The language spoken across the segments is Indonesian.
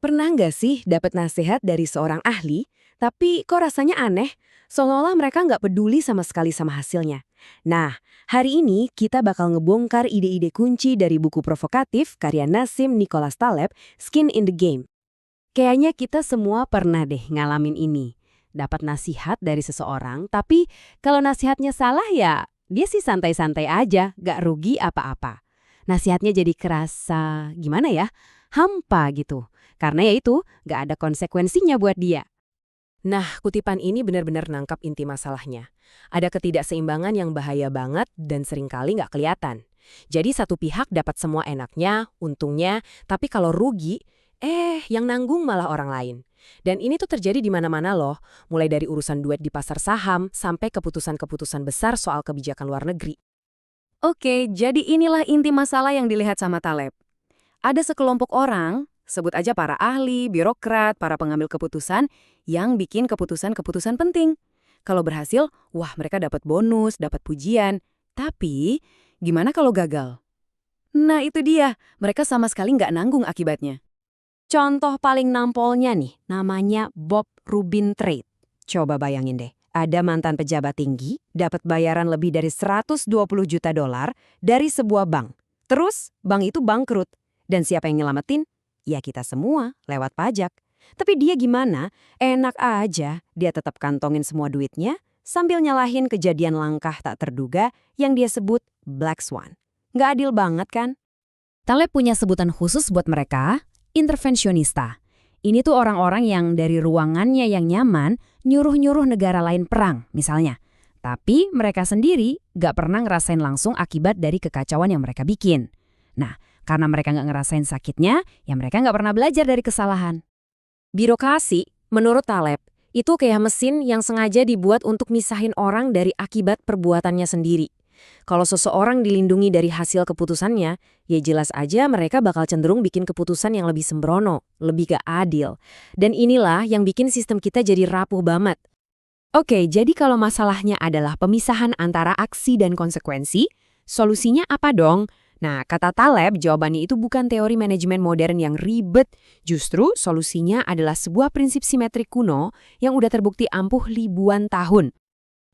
Pernah nggak sih dapat nasihat dari seorang ahli, tapi kok rasanya aneh? Seolah-olah mereka nggak peduli sama sekali sama hasilnya. Nah, hari ini kita bakal ngebongkar ide-ide kunci dari buku provokatif karya Nassim Nicholas Taleb, Skin in the Game. Kayaknya kita semua pernah deh ngalamin ini. Dapat nasihat dari seseorang, tapi kalau nasihatnya salah ya, dia sih santai-santai aja, nggak rugi apa-apa. Nasihatnya jadi kerasa, gimana ya, hampa gitu. Karena ya itu, nggak ada konsekuensinya buat dia. Nah, kutipan ini benar-benar nangkap inti masalahnya. Ada ketidakseimbangan yang bahaya banget dan seringkali nggak kelihatan. Jadi satu pihak dapat semua enaknya, untungnya, tapi kalau rugi, yang nanggung malah orang lain. Dan ini tuh terjadi di mana-mana loh, mulai dari urusan duet di pasar saham sampai keputusan-keputusan besar soal kebijakan luar negeri. Oke, jadi inilah inti masalah yang dilihat sama Taleb. Ada sekelompok orang, sebut aja para ahli, birokrat, para pengambil keputusan, yang bikin keputusan-keputusan penting. Kalau berhasil, wah mereka dapat bonus, dapat pujian. Tapi, gimana kalau gagal? Nah itu dia, mereka sama sekali nggak nanggung akibatnya. Contoh paling nampolnya nih, namanya Bob Rubin Trade. Coba bayangin deh, ada mantan pejabat tinggi, dapat bayaran lebih dari 120 juta dolar dari sebuah bank. Terus, bank itu bangkrut. Dan siapa yang nyelamatin? Ya kita semua, lewat pajak. Tapi dia gimana? Enak aja, dia tetap kantongin semua duitnya, sambil nyalahin kejadian langkah tak terduga yang dia sebut Black Swan. Nggak adil banget kan? Taleb punya sebutan khusus buat mereka, intervensionista. Ini tuh orang-orang yang dari ruangannya yang nyaman, nyuruh-nyuruh negara lain perang, misalnya. Tapi mereka sendiri gak pernah ngerasain langsung akibat dari kekacauan yang mereka bikin. Nah, karena mereka gak ngerasain sakitnya, ya mereka gak pernah belajar dari kesalahan. Birokrasi, menurut Taleb, itu kayak mesin yang sengaja dibuat untuk misahin orang dari akibat perbuatannya sendiri. Kalau seseorang dilindungi dari hasil keputusannya, ya jelas aja mereka bakal cenderung bikin keputusan yang lebih sembrono, lebih gak adil. Dan inilah yang bikin sistem kita jadi rapuh banget. Oke, jadi kalau masalahnya adalah pemisahan antara aksi dan konsekuensi, solusinya apa dong? Nah, kata Taleb, jawabannya itu bukan teori manajemen modern yang ribet. Justru solusinya adalah sebuah prinsip simetrik kuno yang udah terbukti ampuh ribuan tahun.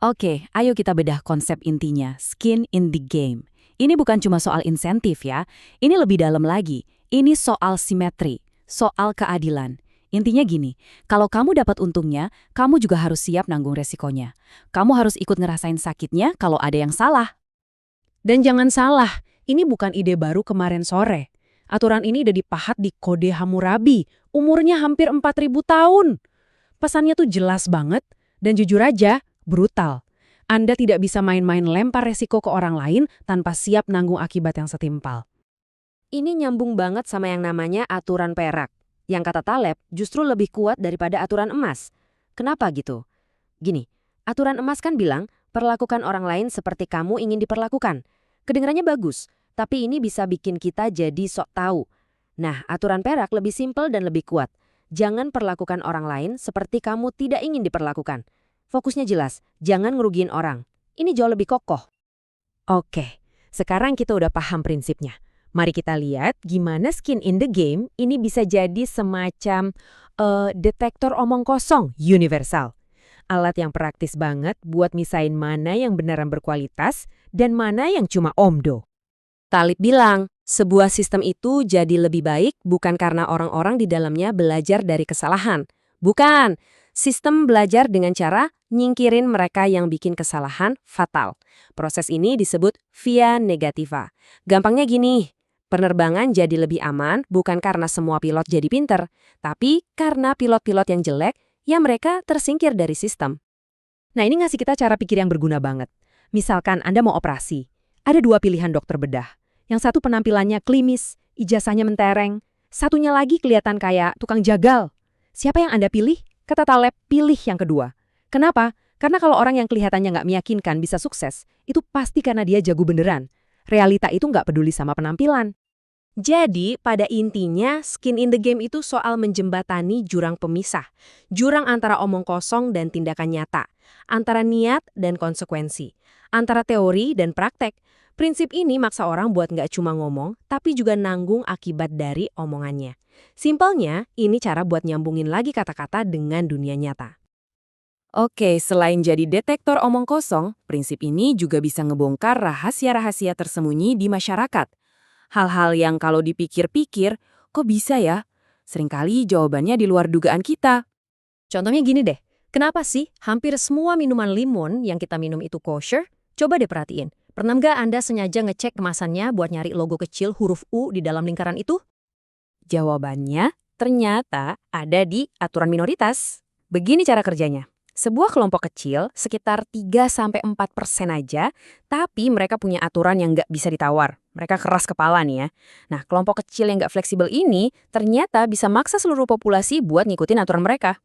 Oke, ayo kita bedah konsep intinya, skin in the game. Ini bukan cuma soal insentif ya, ini lebih dalam lagi. Ini soal simetri, soal keadilan. Intinya gini, kalau kamu dapat untungnya, kamu juga harus siap nanggung resikonya. Kamu harus ikut ngerasain sakitnya kalau ada yang salah. Dan jangan salah, ini bukan ide baru kemarin sore. Aturan ini udah dipahat di Kode Hammurabi, umurnya hampir 4.000 tahun. Pesannya tuh jelas banget, dan jujur aja, brutal. Anda tidak bisa main-main lempar resiko ke orang lain tanpa siap nanggung akibat yang setimpal. Ini nyambung banget sama yang namanya aturan perak. Yang kata Taleb justru lebih kuat daripada aturan emas. Kenapa gitu? Gini, aturan emas kan bilang, perlakukan orang lain seperti kamu ingin diperlakukan. Kedengarannya bagus, tapi ini bisa bikin kita jadi sok tahu. Nah, aturan perak lebih simpel dan lebih kuat. Jangan perlakukan orang lain seperti kamu tidak ingin diperlakukan. Fokusnya jelas, jangan ngerugiin orang. Ini jauh lebih kokoh. Oke, sekarang kita udah paham prinsipnya. Mari kita lihat gimana skin in the game ini bisa jadi semacam detektor omong kosong universal. Alat yang praktis banget buat misain mana yang beneran berkualitas dan mana yang cuma omdo. Talib bilang, sebuah sistem itu jadi lebih baik bukan karena orang-orang di dalamnya belajar dari kesalahan. Bukan. Sistem belajar dengan cara nyingkirin mereka yang bikin kesalahan fatal. Proses ini disebut via negativa. Gampangnya gini, penerbangan jadi lebih aman bukan karena semua pilot jadi pinter, tapi karena pilot-pilot yang jelek, ya mereka tersingkir dari sistem. Nah ini ngasih kita cara pikir yang berguna banget. Misalkan Anda mau operasi, ada dua pilihan dokter bedah. Yang satu penampilannya klimis, ijazahnya mentereng. Satunya lagi kelihatan kayak tukang jagal. Siapa yang Anda pilih? Kata Taleb, pilih yang kedua. Kenapa? Karena kalau orang yang kelihatannya nggak meyakinkan bisa sukses, itu pasti karena dia jago beneran. Realita itu nggak peduli sama penampilan. Jadi, pada intinya, skin in the game itu soal menjembatani jurang pemisah. Jurang antara omong kosong dan tindakan nyata. Antara niat dan konsekuensi. Antara teori dan praktek. Prinsip ini maksa orang buat nggak cuma ngomong, tapi juga nanggung akibat dari omongannya. Simpelnya, ini cara buat nyambungin lagi kata-kata dengan dunia nyata. Oke, selain jadi detektor omong kosong, prinsip ini juga bisa ngebongkar rahasia-rahasia tersembunyi di masyarakat. Hal-hal yang kalau dipikir-pikir, kok bisa ya? Seringkali jawabannya di luar dugaan kita. Contohnya gini deh, kenapa sih hampir semua minuman limun yang kita minum itu kosher? Coba deh perhatiin. Pernah nggak Anda sengaja ngecek kemasannya buat nyari logo kecil huruf U di dalam lingkaran itu? Jawabannya ternyata ada di aturan minoritas. Begini cara kerjanya. Sebuah kelompok kecil, sekitar 3-4% aja, tapi mereka punya aturan yang nggak bisa ditawar. Mereka keras kepala nih ya. Nah, kelompok kecil yang nggak fleksibel ini ternyata bisa maksa seluruh populasi buat ngikutin aturan mereka.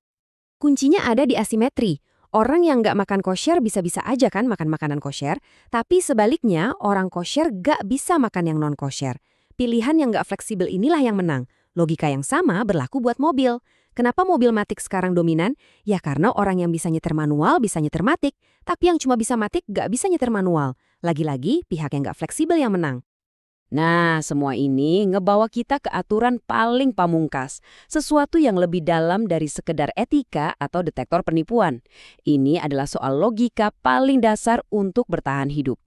Kuncinya ada di asimetri. Orang yang nggak makan kosher bisa-bisa aja kan makan makanan kosher, tapi sebaliknya orang kosher nggak bisa makan yang non-kosher. Pilihan yang nggak fleksibel inilah yang menang. Logika yang sama berlaku buat mobil. Kenapa mobil matik sekarang dominan? Ya karena orang yang bisa nyetir manual bisa nyetir matik, tapi yang cuma bisa matik nggak bisa nyetir manual. Lagi-lagi pihak yang nggak fleksibel yang menang. Nah, semua ini ngebawa kita ke aturan paling pamungkas, sesuatu yang lebih dalam dari sekedar etika atau detektor penipuan. Ini adalah soal logika paling dasar untuk bertahan hidup.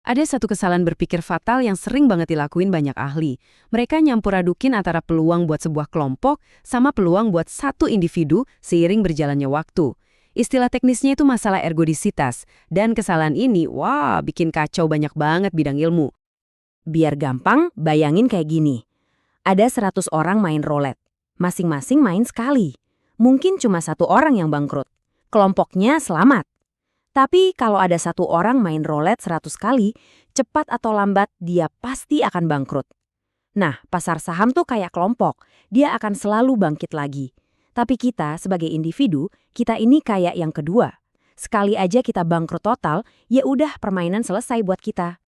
Ada satu kesalahan berpikir fatal yang sering banget dilakuin banyak ahli. Mereka nyampur adukin antara peluang buat sebuah kelompok sama peluang buat satu individu seiring berjalannya waktu. Istilah teknisnya itu masalah ergodisitas, dan kesalahan ini, bikin kacau banyak banget bidang ilmu. Biar gampang, bayangin kayak gini. Ada 100 orang main roulette. Masing-masing main sekali. Mungkin cuma satu orang yang bangkrut. Kelompoknya selamat. Tapi kalau ada satu orang main roulette 100 kali, cepat atau lambat dia pasti akan bangkrut. Nah, pasar saham tuh kayak kelompok. Dia akan selalu bangkit lagi. Tapi kita sebagai individu, kita ini kayak yang kedua. Sekali aja kita bangkrut total, ya udah permainan selesai buat kita.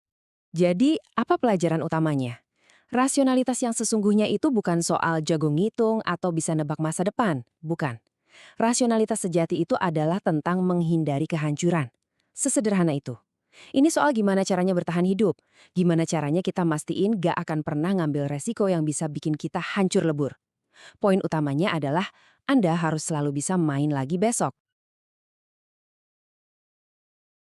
Jadi, apa pelajaran utamanya? Rasionalitas yang sesungguhnya itu bukan soal jago ngitung atau bisa nebak masa depan, bukan. Rasionalitas sejati itu adalah tentang menghindari kehancuran. Sesederhana itu. Ini soal gimana caranya bertahan hidup, gimana caranya kita mastiin gak akan pernah ngambil resiko yang bisa bikin kita hancur lebur. Poin utamanya adalah Anda harus selalu bisa main lagi besok.